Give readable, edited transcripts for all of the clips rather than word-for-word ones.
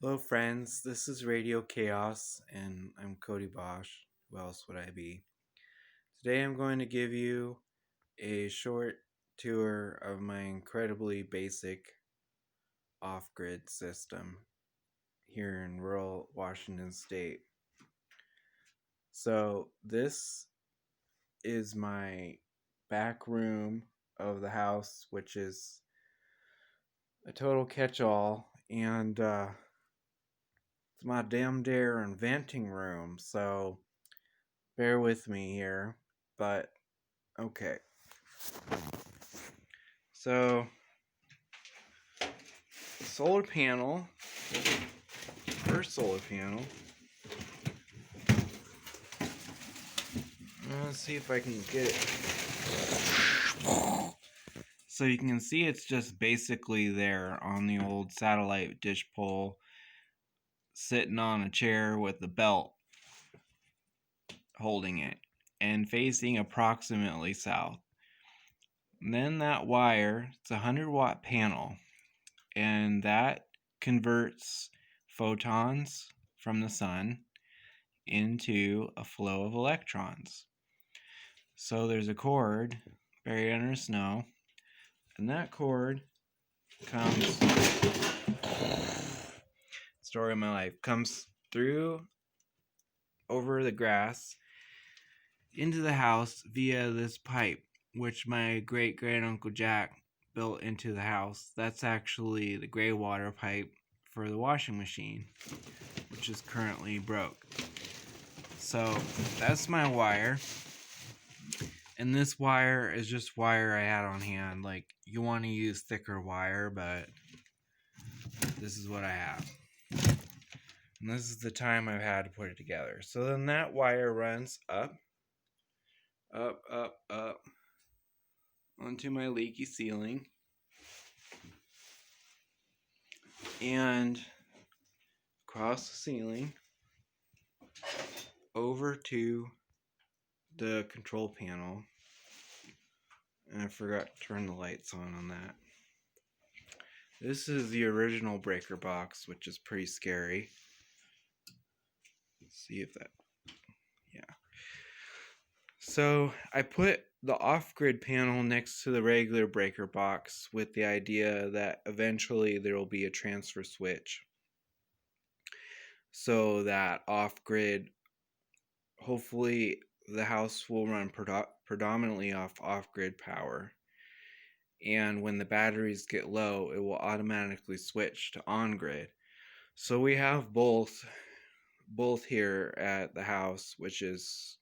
Hello, friends. This is Radio KAOS, and I'm Cody Bosch. Who else would I be? Today, I'm going to give you a short tour of my incredibly basic off grid system here in rural Washington State. So, this is my back room of the house, which is a total catch all, and it's my damn dare inventing room. So, bear with me here, but okay. So, solar panel, first solar panel. Let's see if I can get it. So you can see it's just basically there on the old satellite dish pole, sitting on a chair with the belt holding it and facing approximately south. And then that wire, it's a 100-watt panel, and that converts photons from the sun into a flow of electrons. So there's a cord buried under snow, and that cord comes, story of my life, comes through over the grass into the house via this pipe, which my great uncle Jack built into the house. That's actually the gray water pipe for the washing machine, which is currently broke. So that's my wire. And this wire is just wire I had on hand. Like, you want to use thicker wire, but this is what I have. And this is the time I've had to put it together. So then that wire runs up onto my leaky ceiling. And across the ceiling over to the control panel. And I forgot to turn the lights on that. This is the original breaker box, which is pretty scary. Let's see if that, yeah. So I put the off-grid panel next to the regular breaker box with the idea that eventually there will be a transfer switch, so that off-grid, hopefully the house will run predominantly off-grid power, and when the batteries get low, it will automatically switch to on-grid. So we have both here at the house, which is,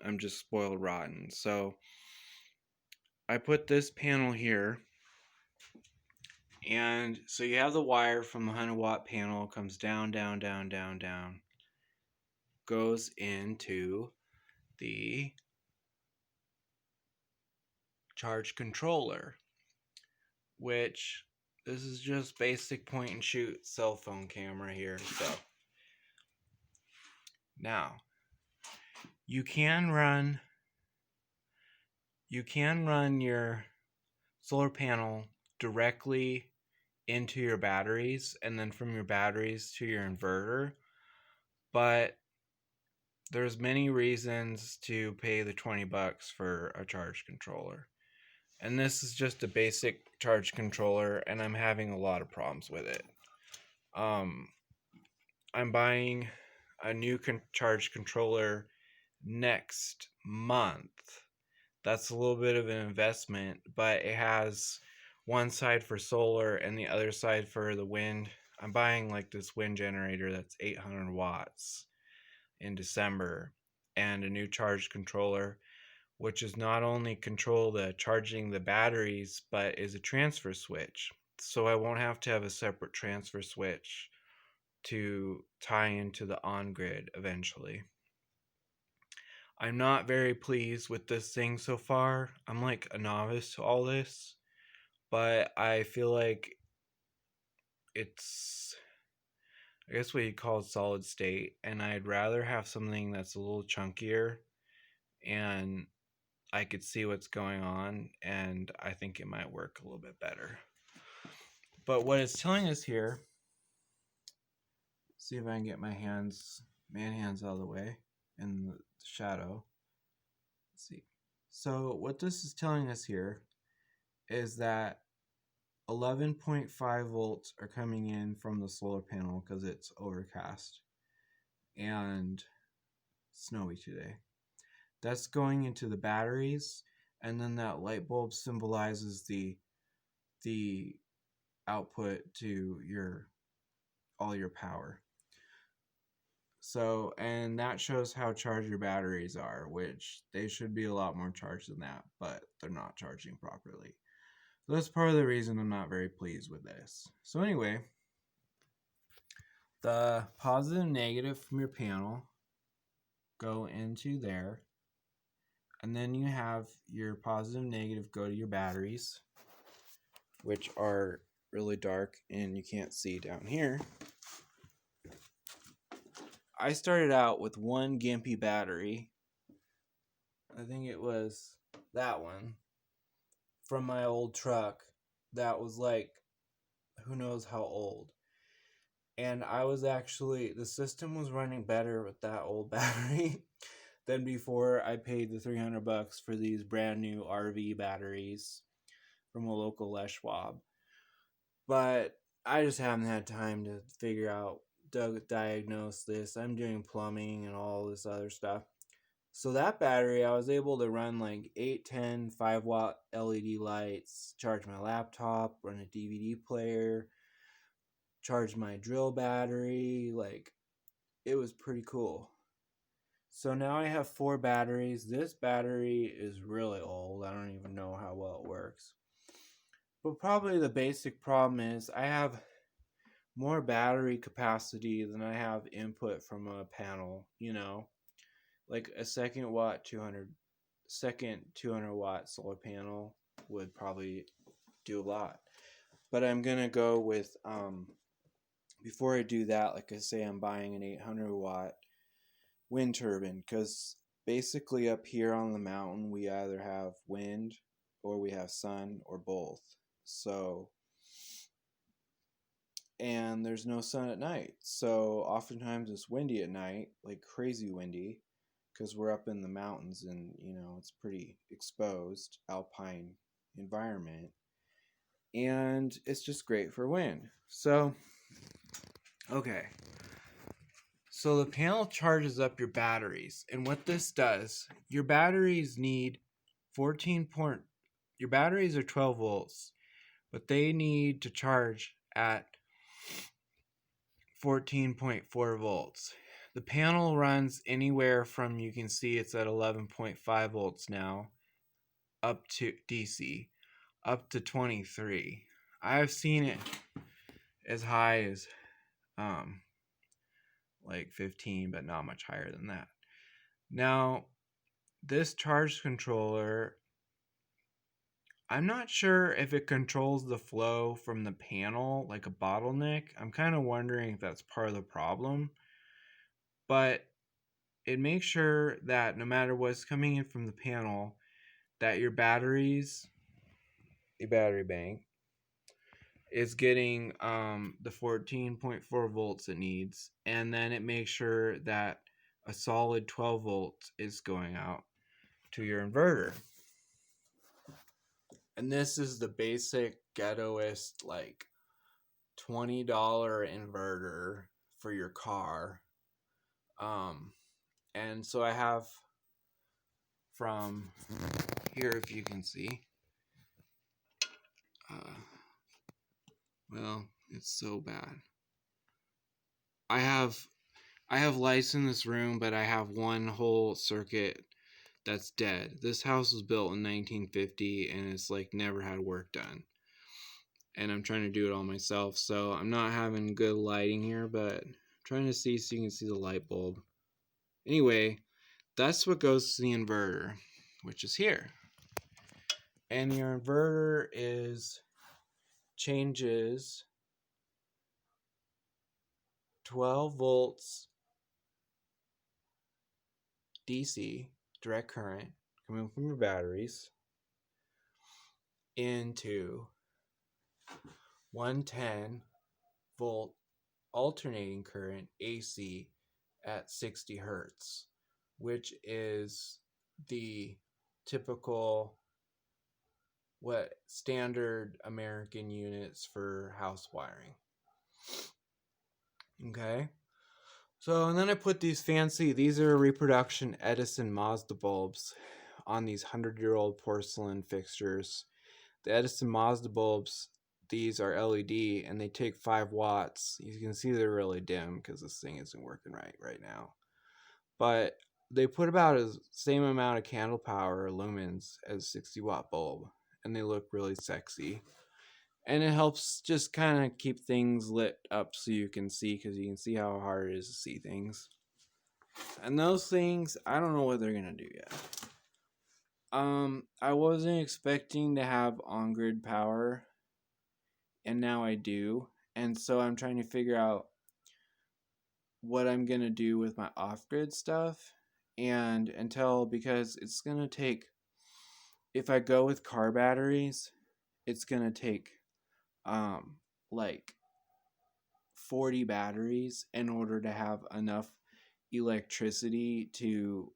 I'm just spoiled rotten. So I put this panel here, and so you have the wire from the 100-watt panel, comes down, goes into the charge controller, which this is just basic point and shoot cell phone camera here. So now you can run your solar panel directly into your batteries, and then from your batteries to your inverter, but there's many reasons to pay the $20 for a charge controller. And this is just a basic charge controller, and I'm having a lot of problems with it. I'm buying a new charge controller next month. That's a little bit of an investment, but it has one side for solar and the other side for the wind. I'm buying like this wind generator that's 800 watts in December, and a new charge controller, which is not only control the charging the batteries, but is a transfer switch. So I won't have to have a separate transfer switch to tie into the on-grid eventually. I'm not very pleased with this thing so far. I'm like a novice to all this, but I feel like it's, I guess what you'd call solid state, and I'd rather have something that's a little chunkier and I could see what's going on, and I think it might work a little bit better. But what it's telling us here see if I can get my man hands out of the way in the shadow. Let's see. So what this is telling us here is that 11.5 volts are coming in from the solar panel because it's overcast and snowy today. That's going into the batteries, and then that light bulb symbolizes the output to all your power. So, and that shows how charged your batteries are, which they should be a lot more charged than that, but they're not charging properly. So that's part of the reason I'm not very pleased with this. So anyway, the positive and negative from your panel go into there, and then you have your positive and negative go to your batteries, which are really dark and you can't see down here. I started out with one gimpy battery. I think it was that one from my old truck that was like who knows how old. And the system was running better with that old battery than before I paid the $300 for these brand new RV batteries from a local Les Schwab. But I just haven't had time to figure out, diagnose this. I'm doing plumbing and all this other stuff. So that battery, I was able to run like 8, 10, 5-watt LED lights, charge my laptop, run a DVD player, charge my drill battery. Like, it was pretty cool. So now I have 4 batteries. This battery is really old. I don't even know how well it works. But probably the basic problem is I have more battery capacity than I have input from a panel, like a second 200 watt solar panel would probably do a lot. But I'm gonna go with before I do that, like I say, I'm buying an 800 watt wind turbine, because basically up here on the mountain we either have wind or we have sun or both. So, and there's no sun at night, so oftentimes it's windy at night, like crazy windy, because we're up in the mountains and it's pretty exposed alpine environment, and it's just great for wind. So okay, so the panel charges up your batteries, and what this does, your batteries need your batteries are 12 volts, but they need to charge at 14.4 volts. The panel runs anywhere from, you can see it's at 11.5 volts now, up to DC, up to 23. I've seen it as high as like 15, but not much higher than that. Now, this charge controller, I'm not sure if it controls the flow from the panel like a bottleneck. I'm kind of wondering if that's part of the problem. But it makes sure that no matter what's coming in from the panel, that your battery bank, is getting the 14.4 volts it needs. And then it makes sure that a solid 12 volts is going out to your inverter. And this is the basic ghettoist, like $20 inverter for your car. And so I have from here, if you can see, well, it's so bad. I have lights in this room, but I have one whole circuit that's dead. This house was built in 1950 and it's like never had work done. And I'm trying to do it all myself, so I'm not having good lighting here, but I'm trying to see so you can see the light bulb. Anyway, that's what goes to the inverter, which is here. And your inverter changes 12 volts DC, direct current, coming from your batteries, into 110 volt alternating current AC at 60 hertz, which is the typical what standard American units for house wiring. Okay. So, and then I put these are reproduction Edison Mazda bulbs on these 100-year-old porcelain fixtures. The Edison Mazda bulbs, these are LED and they take 5 watts. You can see they're really dim because this thing isn't working right now. But they put about the same amount of candle power, lumens, as a 60-watt bulb. And they look really sexy. And it helps just kind of keep things lit up so you can see, because you can see how hard it is to see things. And those things, I don't know what they're going to do yet. I wasn't expecting to have on-grid power, and now I do. And so I'm trying to figure out what I'm going to do with my off-grid stuff. And because it's going to take, if I go with car batteries, it's going to take like 40 batteries in order to have enough electricity to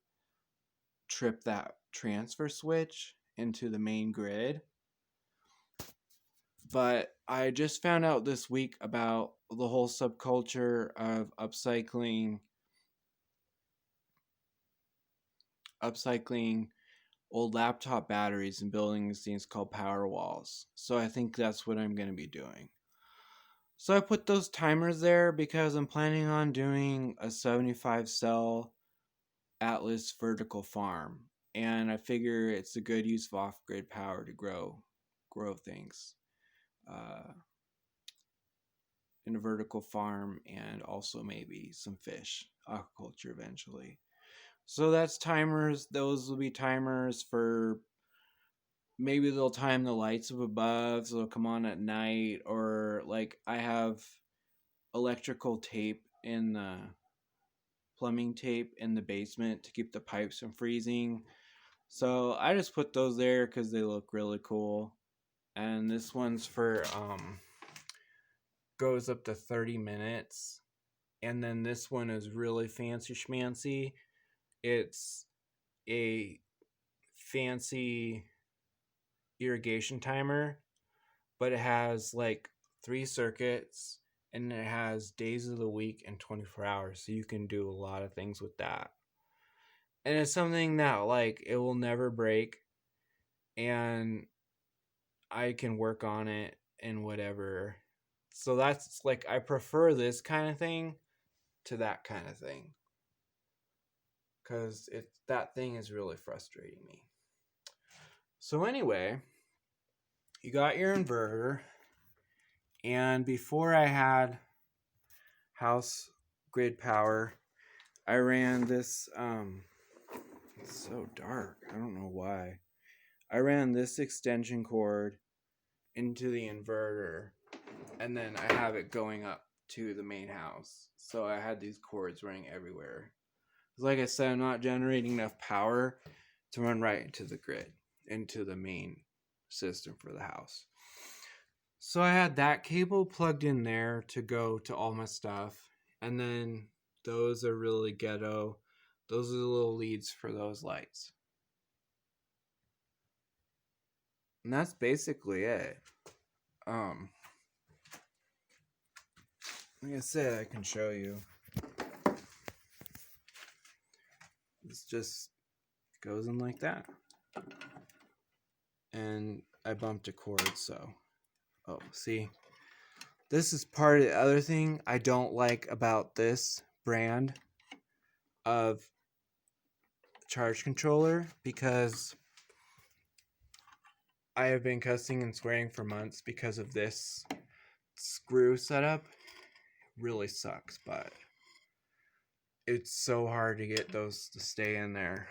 trip that transfer switch into the main grid. But I just found out this week about the whole subculture of upcycling old laptop batteries and building these things called power walls. So I think that's what I'm going to be doing. So I put those timers there because I'm planning on doing a 75 cell Atlas vertical farm, and I figure it's a good use of off-grid power to grow things in a vertical farm, and also maybe some fish aquaculture eventually. So that's timers. Those will be timers for maybe they'll time the lights up above so they'll come on at night, or like I have electrical tape in the plumbing tape in the basement to keep the pipes from freezing. So I just put those there because they look really cool. And this one's for goes up to 30 minutes. And then this one is really fancy schmancy. It's a fancy irrigation timer, but it has like 3 circuits, and it has days of the week and 24 hours, so you can do a lot of things with that. And it's something that like it will never break, and I can work on it and whatever. So that's like, I prefer this kind of thing to that kind of thing, because that thing is really frustrating me. So anyway, you got your inverter, and before I had house grid power, I ran this it's so dark, I don't know why. I ran this extension cord into the inverter, and then I have it going up to the main house. So I had these cords running everywhere. Like I said, I'm not generating enough power to run right into the grid, into the main system for the house. So I had that cable plugged in there to go to all my stuff. And then those are really ghetto. Those are the little leads for those lights. And that's basically it. Like I said, I can show you. This just goes in like that. And I bumped a cord, so. Oh, see? This is part of the other thing I don't like about this brand of charge controller, because I have been cussing and swearing for months because of this screw setup. It really sucks, but it's so hard to get those to stay in there.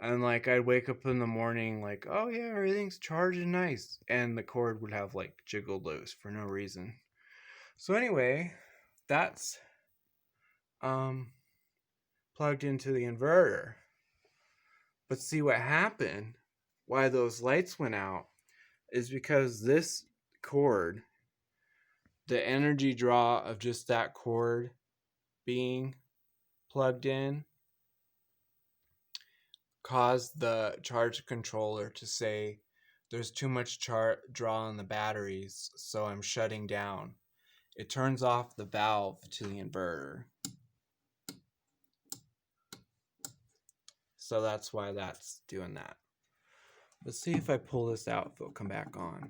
And like, I'd wake up in the morning like, oh yeah, everything's charging nice, and the cord would have like jiggled loose for no reason. So anyway, that's plugged into the inverter. But see, what happened, why those lights went out, is because this cord the energy draw of just that cord being plugged in caused the charge controller to say there's too much draw on the batteries, so I'm shutting down. It turns off the valve to the inverter. So that's why that's doing that. Let's see if I pull this out, if it'll come back on.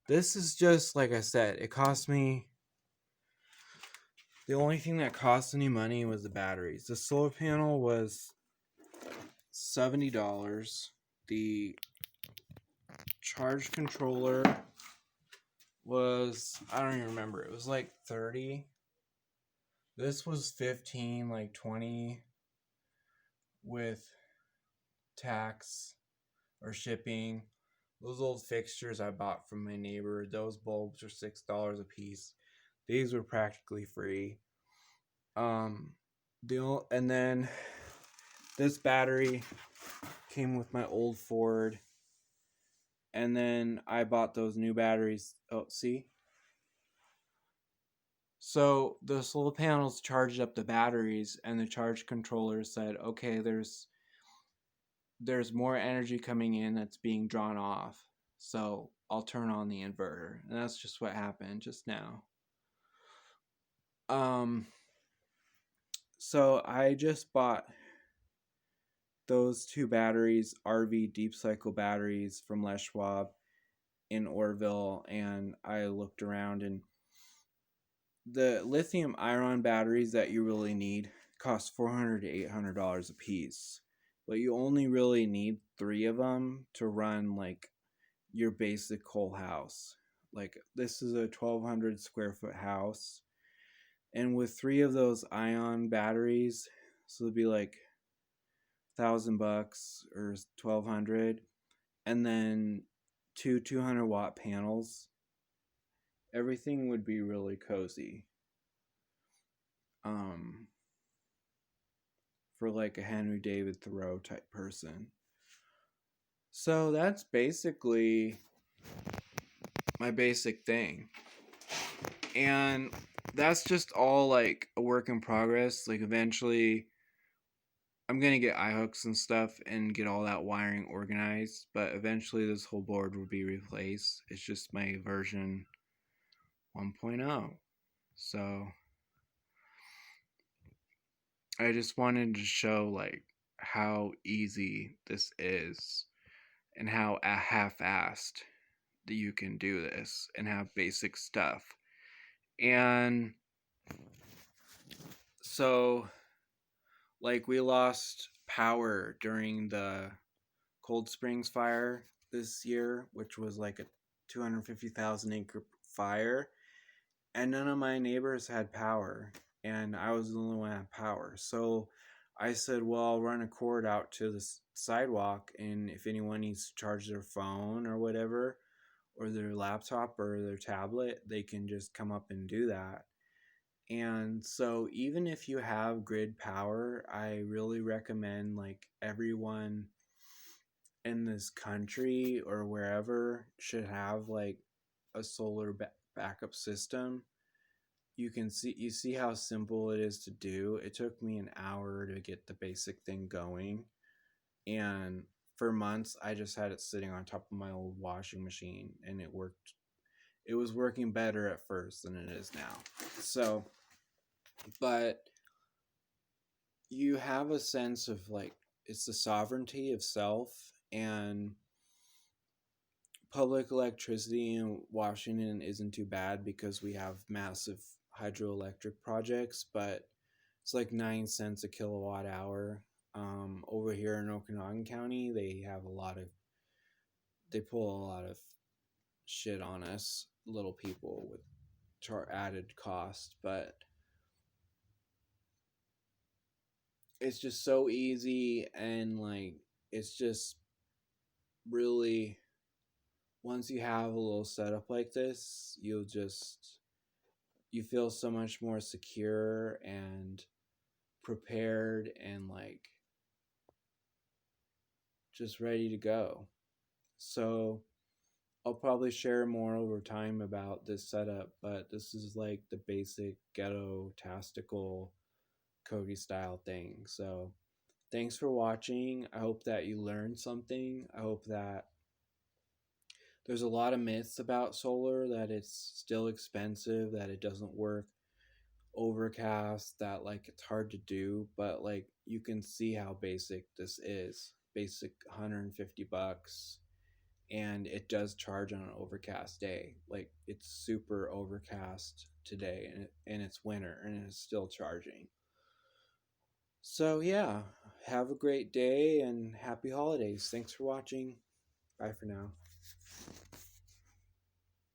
This is just, like I said, it cost me, the only thing that cost any money was the batteries. The solar panel was $70. The charge controller was, I don't even remember, it was like 30. This was 15, like 20 with tax or shipping. Those old fixtures I bought from my neighbor, those bulbs are $6 a piece. These were practically free. And then this battery came with my old Ford. And then I bought those new batteries. Oh, see? So the solar panels charged up the batteries, and the charge controller said, okay, there's more energy coming in that's being drawn off. So I'll turn on the inverter. And that's just what happened just now. So I just bought those two batteries, RV deep cycle batteries from Les Schwab in Orville, and I looked around, and the lithium ion batteries that you really need cost $400 to $800 a piece, but you only really need 3 of them to run like your basic whole house. Like, this is a 1,200 square foot house, and with 3 of those ion batteries, so it'd be like $1,000 or $1,200, and then 2 200-watt panels, everything would be really cozy. For like a Henry David Thoreau type person. So that's basically my basic thing. And that's just all like a work in progress. Like, eventually I'm going to get eye hooks and stuff and get all that wiring organized, but eventually this whole board will be replaced. It's just my version 1.0. So I just wanted to show like how easy this is and how half-assed that you can do this and have basic stuff. And so, like, we lost power during the Cold Springs fire this year, which was like a 250,000 acre fire, and none of my neighbors had power, and I was the only one that had power. So I said, well, I'll run a cord out to the sidewalk, and if anyone needs to charge their phone or whatever, or their laptop or their tablet, they can just come up and do that. And so even if you have grid power, I really recommend like everyone in this country or wherever should have like a solar backup system. You see how simple it is to do. It took me an hour to get the basic thing going, and for months I just had it sitting on top of my old washing machine, and it worked. It was working better at first than it is now. So, but you have a sense of like, it's the sovereignty of self. And public electricity in Washington isn't too bad because we have massive hydroelectric projects, but it's like 9 cents a kilowatt hour. Over here in Okanagan County, they pull a lot of shit on us little people with added cost, but it's just so easy, and like, it's just really, once you have a little setup like this, you feel so much more secure and prepared and like just ready to go. So I'll probably share more over time about this setup, but this is like the basic Ghetto-tastical Cody style thing. So thanks for watching. I hope that you learned something. I hope that there's a lot of myths about solar, that it's still expensive, that it doesn't work overcast, that like it's hard to do, but like you can see how basic this is. Basic $150, and it does charge on an overcast day. Like it's super overcast today, and it's winter and it's still charging. So yeah, have a great day and happy holidays. Thanks for watching. Bye for now.